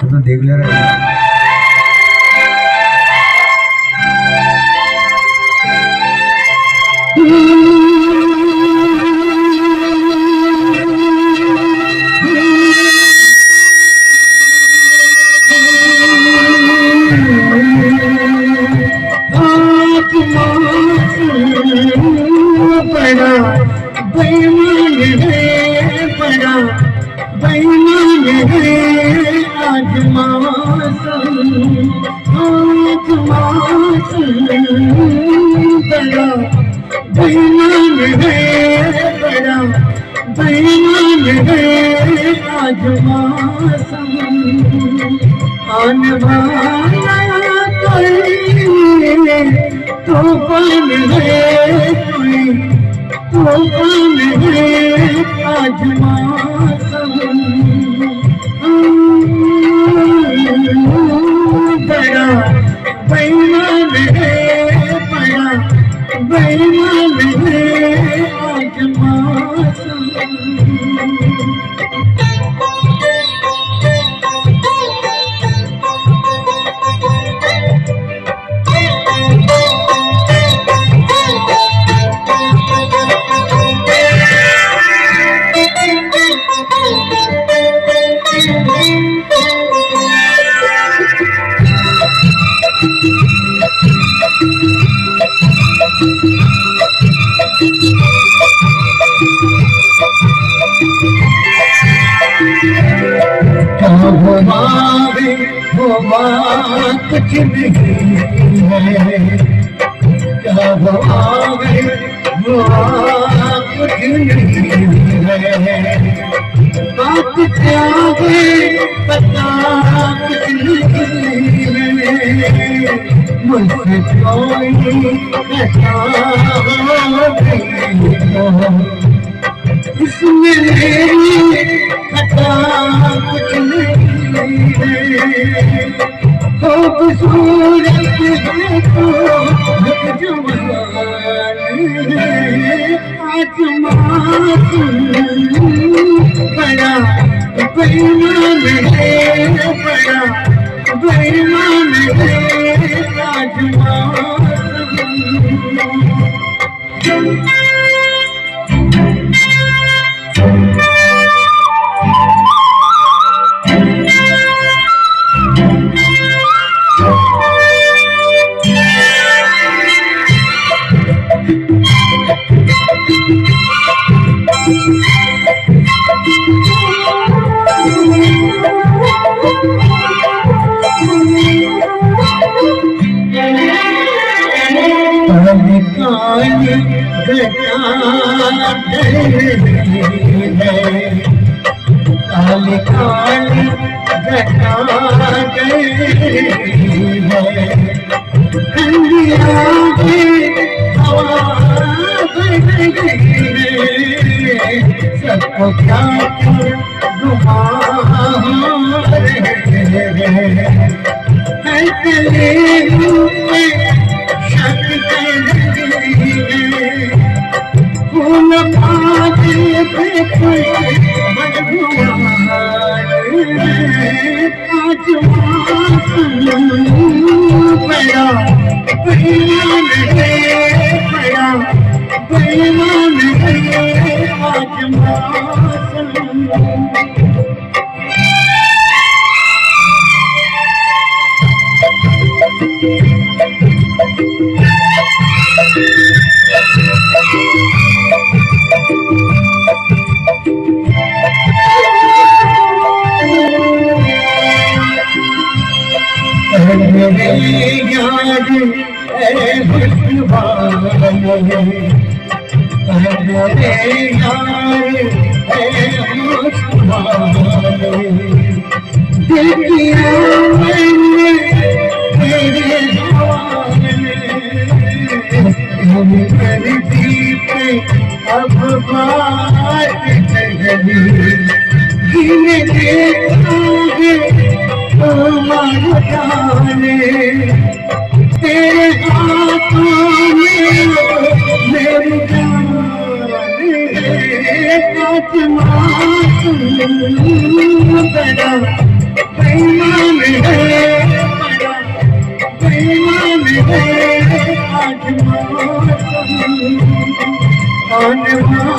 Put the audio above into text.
तो देख ले रहा है। बड़ा बेईमान है, बड़ा बेईमान है आज मौसम, आज मौसम बड़ा बेईमान है, बड़ा बेईमान है आज मौसम। आने वाला कोई तूफान है, कोई तूफान है आज मौसम। बड़ा बेईमान है, बड़ा बेईमान है आज मौसम। हमारे हुआ कुछ नहीं है, क्या हमारे हुआ कुछ नहीं है। बात क्या है पता कुछ नहीं है, मुझसे कोई ऐसा नहीं है। इसमें मेरी खता कुछ नहीं है, खूबसूरत है तो जवान है आज मौसम। बड़ा बेईमान है, बड़ा बेईमान है आज मौसम। काली काली घटा गई है, ठंडिया की हवा बह गई है। सबको क्या घुमा रहे हैं, शक फूल पाते पे आज मौसम। बड़ा बेईमान है, बड़ा बेईमान है आज मौसम। मेरे यार मेरे यार दिल किया मैंने तेरे धरती पे अब बात नहीं, जिन्हें देखा है तुम्हारे जाने, तेरे हाथों में मेरी जान है। आज मौसम बड़ा बेईमान वाले